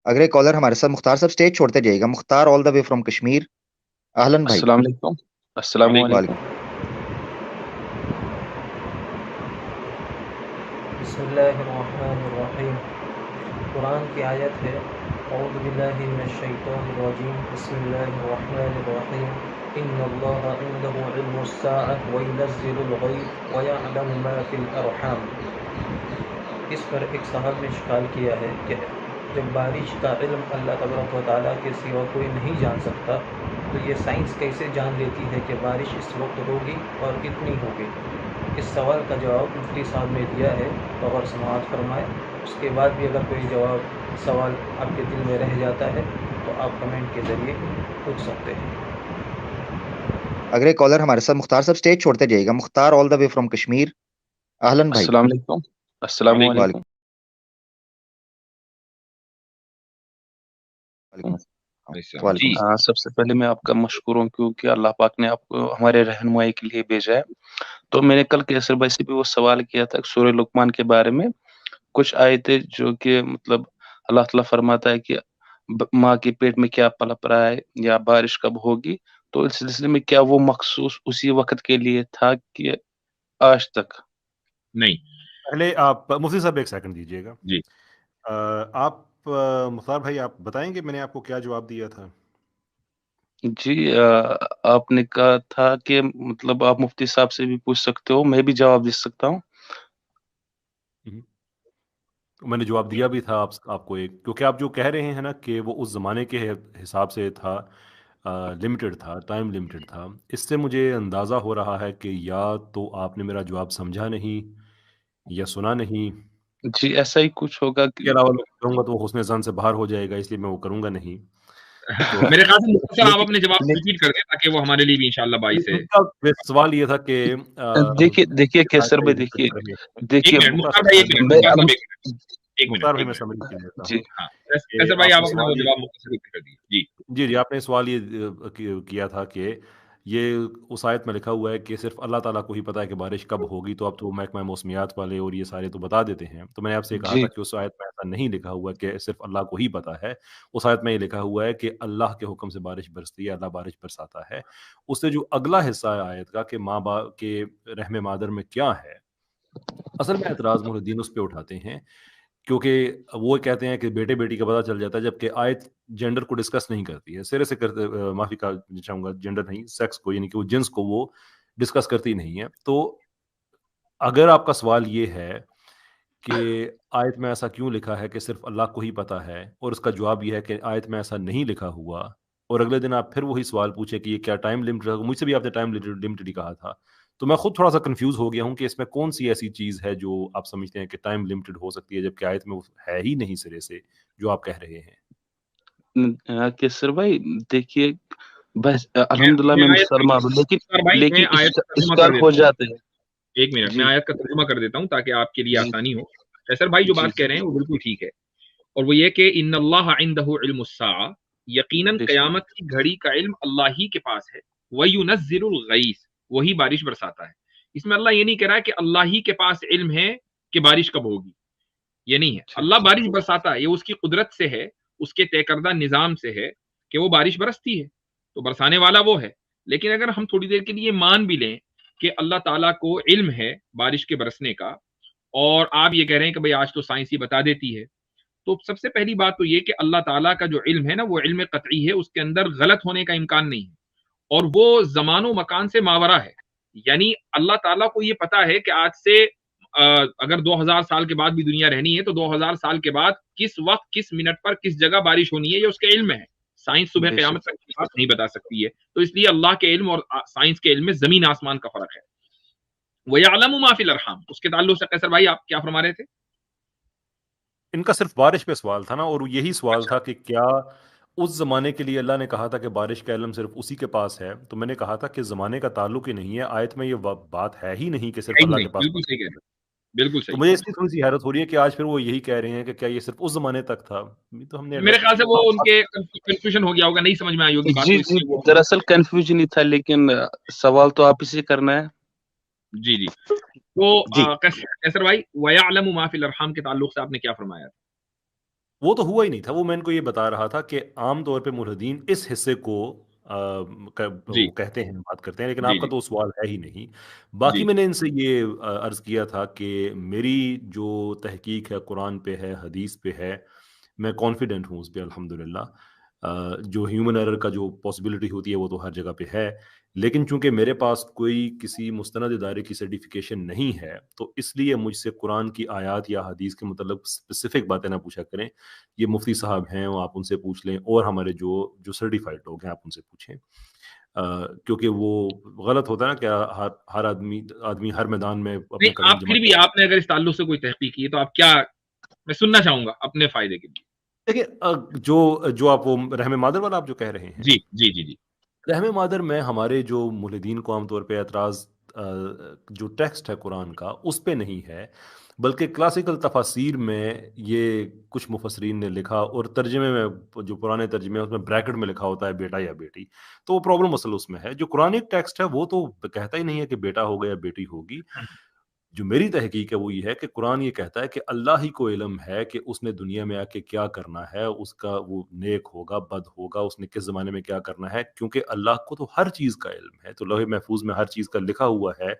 اگلے کالر ہمارے ساتھ مختار صاحب اسٹیج چھوڑتے جائے گا. مختار آل دا وے فرام کشمیر. اہلن بھائی. السلام علیکم. السلام علیکم. بسم اللہ الرحمن الرحیم. قرآن کی آیت ہے اعوذ باللہ من الشیطان الرجیم بسم اللہ الرحمن الرحیم ان اللہ عنده علم الساعة وینزل الغیث ویعلم ما فی الارحام. اس پر ایک صاحب نے اشکال کیا ہے کہ جب بارش کا علم اللہ تبارک و تعالیٰ کے سوا کوئی نہیں جان سکتا تو یہ سائنس کیسے جان لیتی ہے کہ بارش اس وقت ہوگی اور کتنی ہوگی؟ اس سوال کا جواب مفتی صاحب نے دیا ہے تو غور سماعت فرمائے. اس کے بعد بھی اگر کوئی سوال آپ کے دل میں رہ جاتا ہے تو آپ کمنٹ کے ذریعے پوچھ سکتے ہیں. اگلے کالر ہمارے ساتھ مختار صاحب اسٹیج چھوڑتے جائے گا. مختار آل دا وے فرام کشمیر. اہلن بھائی. السلام علیکم. السلام علیکم. جی سب سے پہلے میں آپ کا مشکور ہوں کیونکہ اللہ پاک نے آپ کو ہمارے رہنمائی کے لیے بھیجا ہے. تو میں نے کل کیسر بھائی سے بھی وہ سوال کیا تھا سورہ لقمان کے بارے میں. کچھ آیتیں جو کہ مطلب اللہ تعالیٰ فرماتا ہے کہ ماں کے پیٹ میں کیا پلپ رہا ہے یا بارش کب ہوگی. تو اس سلسلے میں کیا وہ مخصوص اسی وقت کے لیے تھا کہ آج تک؟ نہیں. پہلے آپ مفتی صاحب ایک سیکنڈ دیجیے گا. جی آپ مختار بھائی آپ بتائیں گے میں نے آپ کو کیا جواب دیا تھا؟ جی آپ نے کہا تھا کہ مطلب آپ مفتی صاحب سے بھی پوچھ سکتے ہو, میں بھی جواب دے سکتا ہوں. میں نے جواب دیا بھی تھا آپ کو ایک, کیونکہ آپ جو کہہ رہے ہیں نا کہ وہ اس زمانے کے حساب سے تھا, لمیٹڈ تھا, ٹائم لمیٹڈ تھا. اس سے مجھے اندازہ ہو رہا ہے کہ یا تو آپ نے میرا جواب سمجھا نہیں یا سنا نہیں. جی ایسا ہی کچھ ہوگا. اس کے علاوہ میں کروں گا تو وہ حسن زن سے باہر ہو جائے گا, اس لیے میں وہ کروں گا نہیں. تو میرے خیال سے مختصر آپ اپنے جواب ریپیٹ کر دیں تاکہ وہ ہمارے لیے بھی انشاءاللہ باعث ہے. سوال یہ تھا کہ دیکھیے کیسر بھائی, دیکھیے مختار بھائی جی کیسر بھائی آپ اپنا جواب مختصر کر دیجیے. جی آپ نے سوال یہ کیا تھا کہ یہ اس آیت میں لکھا ہوا ہے کہ صرف اللہ تعالیٰ کو ہی پتا ہے کہ بارش کب ہوگی, تو اب تو محکمہ موسمیات والے اور یہ سارے تو بتا دیتے ہیں. تو میں نے آپ سے کہا تھا کہ اس آیت میں ایسا نہیں لکھا ہوا کہ صرف اللہ کو ہی پتا ہے. اس آیت میں یہ لکھا ہوا ہے کہ اللہ کے حکم سے بارش برستی ہے, اللہ بارش برساتا ہے. اس سے جو اگلا حصہ ہے آیت کا کہ ماں باپ کے رحم مادر میں کیا ہے, اصل میں اعتراض محی الدین اس پہ اٹھاتے ہیں کیونکہ وہ کہتے ہیں کہ بیٹے بیٹی کا پتہ چل جاتا ہے, جبکہ آیت جینڈر کو ڈسکس نہیں کرتی ہے, سرے سے کرتے, معافی کا چاہوں گا, جینڈر نہیں, سیکس کو, یعنی کہ وہ جنس کو وہ ڈسکس کرتی نہیں ہے. تو اگر آپ کا سوال یہ ہے کہ آیت میں ایسا کیوں لکھا ہے کہ صرف اللہ کو ہی پتہ ہے, اور اس کا جواب یہ ہے کہ آیت میں ایسا نہیں لکھا ہوا, اور اگلے دن آپ پھر وہی سوال پوچھے کہ یہ کیا ٹائم لمٹڈ, مجھ سے بھی آپ نے ٹائم لمٹڈ ہی کہا تھا. تو میں خود تھوڑا سا کنفیوز ہو گیا ہوں کہ اس میں کون سی ایسی چیز ہے جو آپ سمجھتے ہیں کہ ٹائم لمیٹڈ ہو سکتی ہے, جبکہ آیت میں وہ ہے ہی نہیں سرے سے جو آپ کہہ رہے ہیں. کیسر بھائی دیکھیے بس الحمدللہ میں مسلمان ہوں, لیکن اشکال ہو جاتے ہیں. ایک منٹ میں آیت کا ترجمہ کر دیتا ہوں تاکہ آپ کے لیے آسانی ہو. کیسر بھائی جو بات کہہ رہے ہیں وہ بالکل ٹھیک ہے, اور وہ یہ کہ ان اللہ عنده علم الساعة, یقیناً قیامت کی گھڑی کا علم اللہ ہی کے پاس ہے. وَيُنَزِّلُ الْغَيْثَ, وہی بارش برساتا ہے. اس میں اللہ یہ نہیں کہہ رہا ہے کہ اللہ ہی کے پاس علم ہے کہ بارش کب ہوگی, یہ نہیں ہے. اللہ بارش برساتا ہے, یہ اس کی قدرت سے ہے, اس کے طے کردہ نظام سے ہے کہ وہ بارش برستی ہے, تو برسانے والا وہ ہے. لیکن اگر ہم تھوڑی دیر کے لیے مان بھی لیں کہ اللہ تعالیٰ کو علم ہے بارش کے برسنے کا, اور آپ یہ کہہ رہے ہیں کہ بھئی آج تو سائنس ہی بتا دیتی ہے, تو سب سے پہلی بات تو یہ کہ اللہ تعالیٰ کا جو علم ہے نا وہ علم قطعی ہے, اس کے اندر غلط ہونے کا امکان نہیں ہے, اور وہ زمان و مکان سے ماورا ہے. یعنی اللہ تعالیٰ کو یہ پتا ہے کہ آج سے اگر 2000 سال کے بعد بھی دنیا رہنی ہے تو 2000 سال کے بعد کس وقت کس منٹ پر کس جگہ بارش ہونی ہے, یہ اس کے علم میں ہے. سائنس صبح قیامت تک کی بات نہیں بتا سکتی ہے, تو اس لیے اللہ کے علم اور سائنس کے علم میں زمین آسمان کا فرق ہے. وَيَعْلَمُ مَا فِي الْأَرْحَامِ, اس کے تعلق سے قیصر بھائی آپ کیا فرما رہے تھے؟ ان کا صرف بارش پہ سوال تھا نا, اور یہی سوال تھا کہ کیا اس زمانے کے لیے اللہ نے کہا تھا کہ بارش کا علم صرف اسی کے پاس ہے, تو میں نے کہا تھا کہ زمانے کا تعلق ہی نہیں ہے, آیت میں یہ بات ہے ہی نہیں کہ صرف اللہ کے پاس. بالکل صحیح کہہ رہے ہیں, بالکل صحیح. تو مجھے اس کی تھوڑی سی حیرت ہو رہی ہے کہ آج پھر وہ یہی کہہ رہے ہیں کہ کیا یہ صرف اس زمانے تک تھا. تو ہم نے میرے خیال سے وہ ان کے کنفیوژن ہو گیا ہوگا, نہیں سمجھ میں آئی ہوگی بات. جی دراصل کنفیوژن ہی تھا, لیکن سوال تو آپ ہی سے کرنا ہے. جی تو کیسر بھائی وَيَعْلَمُ مَا فِي الْأَرْحَامِ کے تعلق سے آپ نے کیا فرمایا تھا؟ وہ تو ہوا ہی نہیں تھا، وہ میں ان کو یہ بتا رہا تھا کہ عام طور پہ ملحدین اس حصے کو جی وہ کہتے ہیں، بات کرتے ہیں، لیکن جی آپ کا جی تو سوال ہے ہی نہیں۔ باقی جی میں نے ان سے یہ عرض کیا تھا کہ میری جو تحقیق ہے قرآن پہ ہے، حدیث پہ ہے، میں کانفیڈنٹ ہوں اس پہ الحمدللہ۔ جو ہیومن ایرر کا جو پاسبلٹی ہوتی ہے وہ تو ہر جگہ پہ ہے، لیکن چونکہ میرے پاس کوئی کسی مستند ادارے کی سرٹیفکیشن نہیں ہے، تو اس لیے مجھ سے قرآن کی آیات یا حدیث کے متعلق اسپیسیفک باتیں نہ پوچھا کریں۔ یہ مفتی صاحب ہیں، وہ آپ ان سے پوچھ لیں، اور ہمارے جو سرٹیفائڈ لوگ ہیں آپ ان سے پوچھیں، کیونکہ وہ غلط ہوتا ہے نا کہ ہر آدمی ہر میدان میں نہیں، اپنے قدم آپ جمع پھر بھی آپ نے اگر اس تعلق سے کوئی تحقیق کی ہے تو آپ کیا، میں سننا چاہوں گا اپنے فائدے کے لیے۔ دیکھیں، جو آپ وہ رحم مادر والا آپ جو کہہ رہے ہیں، جی جی جی جی رحم مادر میں ہمارے جو ملحدین کو عام طور پہ اعتراض جو ٹیکسٹ ہے قرآن کا اس پہ نہیں ہے، بلکہ کلاسیکل تفاسیر میں یہ کچھ مفسرین نے لکھا، اور ترجمے میں جو پرانے ترجمے ہیں اس میں بریکٹ میں لکھا ہوتا ہے بیٹا یا بیٹی، تو وہ پرابلم اصل اس میں ہے۔ جو قرآنک ٹیکسٹ ہے وہ تو کہتا ہی نہیں ہے کہ بیٹا ہوگا یا بیٹی ہوگی۔ جو میری تحقیق ہے وہ یہ ہے کہ قرآن یہ کہتا ہے کہ اللہ ہی کو علم ہے کہ اس نے دنیا میں آ کے کیا کرنا ہے، اس کا وہ نیک ہوگا بد ہوگا، اس نے کس زمانے میں کیا کرنا ہے، کیونکہ اللہ کو تو ہر چیز کا علم ہے، تو لوح محفوظ میں ہر چیز کا لکھا ہوا ہے۔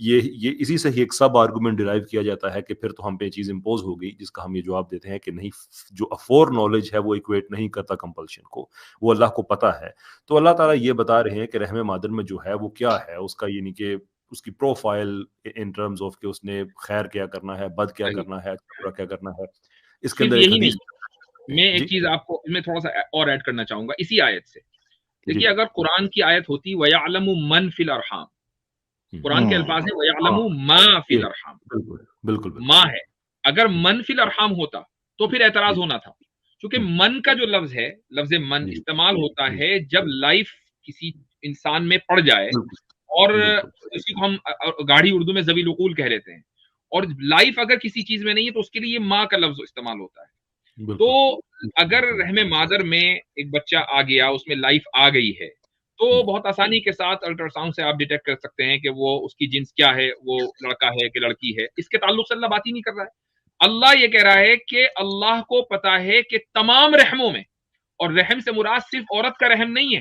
یہ اسی سے ہی ایک سب آرگومنٹ ڈرائیو کیا جاتا ہے کہ پھر تو ہم پہ چیز امپوز ہو گئی، جس کا ہم یہ جواب دیتے ہیں کہ نہیں، جو افور نالج ہے وہ ایکویٹ نہیں کرتا کمپلشن کو، وہ اللہ کو پتہ ہے۔ تو اللہ تعالیٰ یہ بتا رہے ہیں کہ رحم مادر میں جو ہے وہ کیا ہے، اس کا یعنی کہ اس کی پروفائل ان ٹرمز آف کہ اس نے خیر کیا کرنا ہے، بد کیا صحیح۔ کرنا ہے، اچھا برا کیا کرنا ہے۔ اس کے صرف اندر ایک یہی حدیث نہیں، میں ایک جی چیز آپ کو میں تھوڑا سا اور ایڈ کرنا چاہوں گا اسی آیت سے۔ جی دیکھیے، اگر قرآن کی آیت ہوتی وَيَعْلَمُ مَنْ فِي الْأَرْحَامِ، قرآن کے الفاظ ہیں وَيَعْلَمُ مَا فِي الْأَرْحَامِ، بالکل بالکل بالکل ماں ہے۔ اگر من فی الارحام ہوتا تو پھر اعتراض ہونا تھا، کیونکہ من کا جو لفظ ہے، لفظ من جی استعمال ہوتا جی ہے جب لائف کسی انسان میں پڑ جائے، بالکل اور بالکل اسی کو ہم گاڑی اردو میں ذوی العقول کہہ لیتے ہیں، اور لائف اگر کسی چیز میں نہیں ہے تو اس کے لیے یہ ماں کا لفظ استعمال ہوتا ہے۔ تو بالکل اگر رحم مادر میں ایک بچہ آ گیا، اس میں لائف آ گئی ہے، تو بہت آسانی کے ساتھ الٹرا ساؤنڈ سے آپ ڈیٹیکٹ کر سکتے ہیں کہ وہ اس کی جنس کیا ہے، وہ لڑکا ہے کہ لڑکی ہے۔ اس کے تعلق سے اللہ بات ہی نہیں کر رہا ہے۔ اللہ یہ کہہ رہا ہے کہ اللہ کو پتا ہے کہ تمام رحموں میں، اور رحم سے مراد صرف عورت کا رحم نہیں ہے،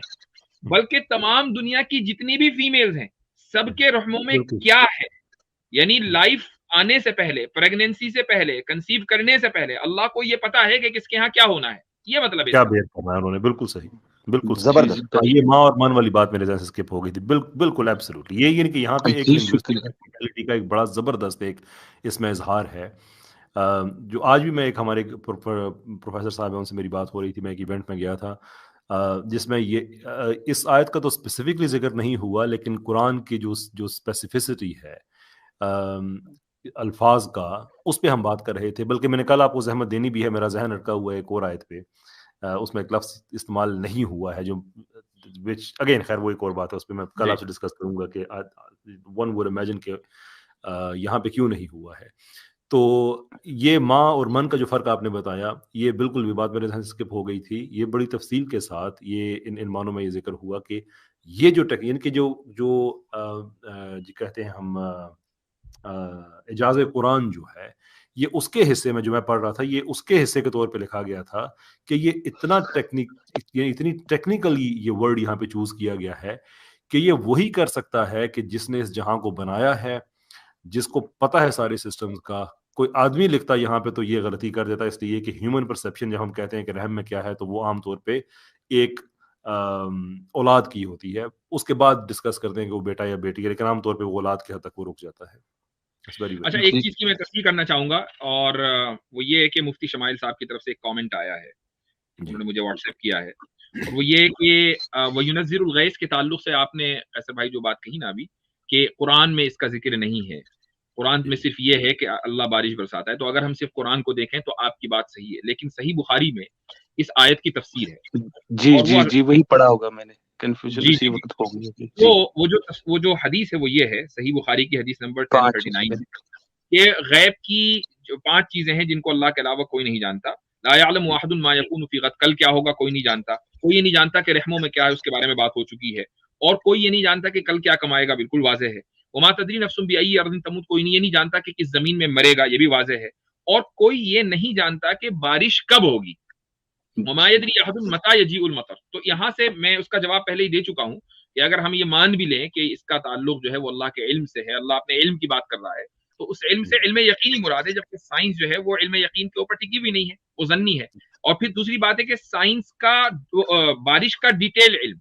بلکہ تمام دنیا کی جتنی بھی فیمیلز ہیں سب کے رحموں میں بالکل کیا ہے، یعنی لائف آنے سے پہلے، پریگنینسی سے پہلے، کنسیو کرنے سے پہلے اللہ کو یہ پتا ہے کہ کس کے ہاں کیا ہونا ہے۔ یہ مطلب ہے اس کیا کا۔ بیان کرنا ہے انہوں نے، بالکل صحیح، بالکل صحیح۔ جی جی زبردست یہ ماں اور من والی بات میرے ذہن سے اسکپ ہو گئی تھی، بالکل ایبسولوٹلی۔ یہ یعنی کہ یہاں پہ ایک جی شکریہ۔ لنگوسٹک کا ایک بڑا زبردست ایک اس میں اظہار ہے۔ جو آج بھی میں ایک ہمارے پروفیسر صاحب ہیں ان سے میری بات ہو رہی تھی، میں ایک ایونٹ میں گیا تھا جس میں یہ اس آیت کا تو اسپیسیفکلی ذکر نہیں ہوا، لیکن قرآن کی جو اسپیسیفسٹی ہے الفاظ کا، اس پہ ہم بات کر رہے تھے۔ بلکہ میں نے کل آپ کو زحمت دینی بھی ہے، میرا ذہن اٹکا ہوا ہے ایک اور آیت پہ، اس میں ایک لفظ استعمال نہیں ہوا ہے جو اگین خیر وہ ایک اور بات ہے، اس پہ میں کل آپ سے ڈسکس کروں گا کہ ون وڈ امیجن کہ یہاں پہ کیوں نہیں ہوا ہے۔ تو یہ ماں اور من کا جو فرق آپ نے بتایا، یہ بالکل بھی بات میرے ذہن سے اسکپ ہو گئی تھی۔ یہ بڑی تفصیل کے ساتھ یہ ان معنوں میں یہ ذکر ہوا کہ یہ جو یعنی کہ جو کہتے ہیں ہم اعجاز قرآن جو ہے، یہ اس کے حصے میں جو میں پڑھ رہا تھا، یہ اس کے حصے کے طور پہ لکھا گیا تھا کہ یہ اتنی ٹیکنیکلی یہ ورڈ یہاں پہ چوز کیا گیا ہے کہ یہ وہی کر سکتا ہے کہ جس نے اس جہاں کو بنایا ہے، جس کو پتہ ہے سارے سسٹمز کا۔ کوئی آدمی لکھتا یہاں پہ تو یہ غلطی کر دیتا، اس لیے کہ ہیومن پرسیپشن جب ہم کہتے ہیں کہ رحم میں کیا ہے تو وہ عام طور پہ ایک اولاد کی ہوتی ہے، اس کے بعد ڈسکس کرتے ہیں کہ وہ بیٹا یا بیٹی ہے، لیکن عام طور پہ وہ اولاد کے حد تک وہ رک جاتا ہے۔ اچھا، ایک چیز کی میں تصحیح کرنا چاہوں گا، اور وہ یہ ہے کہ مفتی شمائل صاحب کی طرف سے ایک کامنٹ آیا ہے، انہوں نے مجھے واٹس ایپ کیا ہے، اور وہ یہ کہ وَيُنَزِّلُ الْغَيْثَ کے تعلق سے آپ نے قیصر بھائی جو بات کہی نا ابھی، کہ قرآن میں اس کا ذکر نہیں ہے، قرآن میں صرف یہ ہے کہ اللہ بارش برساتا ہے۔ تو اگر ہم صرف قرآن کو دیکھیں تو آپ کی بات صحیح ہے، لیکن صحیح بخاری میں اس آیت کی تفسیر ہے، جی اور جی جی وہی پڑھا ہوگا میں نے، کنفیوژن جی اسی جی وقت ہو گئی ہوگی۔ تو جی وہ جو حدیث ہے وہ یہ ہے، صحیح بخاری کی حدیث نمبر 5 1039، کہ غیب کی جو 5 چیزیں ہیں جن کو اللہ کے علاوہ کوئی نہیں جانتا۔ لا يعلم واحد ما يكون في غد، کل کیا ہوگا کوئی نہیں جانتا، کوئی یہ نہیں جانتا کہ رحموں میں کیا ہے، اس کے بارے میں بات ہو چکی ہے، اور کوئی یہ نہیں جانتا کہ کل کیا کمائے گا، بالکل واضح ہے۔ وما تدری نفس بأي ارض تموت، کوئی یہ نہیں جانتا کہ کس زمین میں مرے گا، یہ بھی واضح ہے۔ اور کوئی یہ نہیں جانتا کہ بارش کب ہوگی. وما یدری احد متی یجیء المطر. تو یہاں سے میں اس کا جواب پہلے ہی دے چکا ہوں کہ اگر ہم یہ مان بھی لیں کہ اس کا تعلق جو ہے وہ اللہ کے علم سے ہے، اللہ اپنے علم کی بات کر رہا ہے، تو اس علم سے علم یقینی مراد ہے، جبکہ سائنس جو ہے وہ علم یقین کے اوپر ٹکی بھی نہیں ہے، وہ ظنی ہے. اور پھر دوسری بات ہے کہ سائنس کا بارش کا ڈیٹیل علم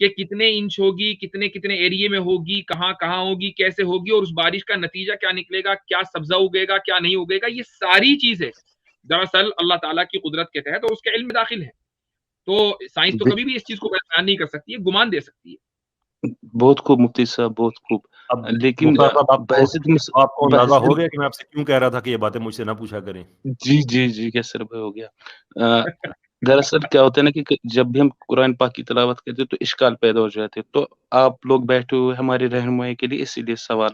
کہ کتنے انچ ہوگی، کتنے کتنے ایریے میں ہوگی، کہاں کہاں ہوگی، کیسے ہوگی، اور اس بارش کا نتیجہ کیا نکلے گا، کیا سبزہ اگے گا، کیا نہیں اگے گا، یہ ساری چیزیں دراصل اللہ تعالیٰ کی قدرت کے تحت اور اس کے علم میں داخل ہے. تو سائنس تو کبھی بھی اس چیز کو بیان نہیں کر سکتی ہے، گمان دے سکتی ہے. بہت خوب مفتی صاحب، بہت خوب. لیکن آپ کو اندازہ ہو گیا کہ میں آپ سے کیوں کہہ رہا تھا کہ یہ باتیں مجھ سے نہ پوچھا کریں. جی کیسر بھائی ہو گیا. دراصل کیا ہوتا ہے نا کہ جب بھی ہم قرآن پاک کی تلاوت کرتے تو اشکال پیدا ہو جاتے، تو آپ لوگ بیٹھے ہوئے ہماری رہنمائی کے لیے اسی لیے سوال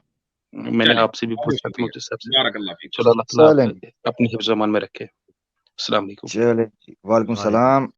میں نے آپ سے بھی پوچھا تھا مفتی صاحب سے. بارک اللہ فیک. چلو اللہ تعالیٰ اپنی حفظ امان میں رکھے. السلام علیکم. چلے، وعلیکم السلام.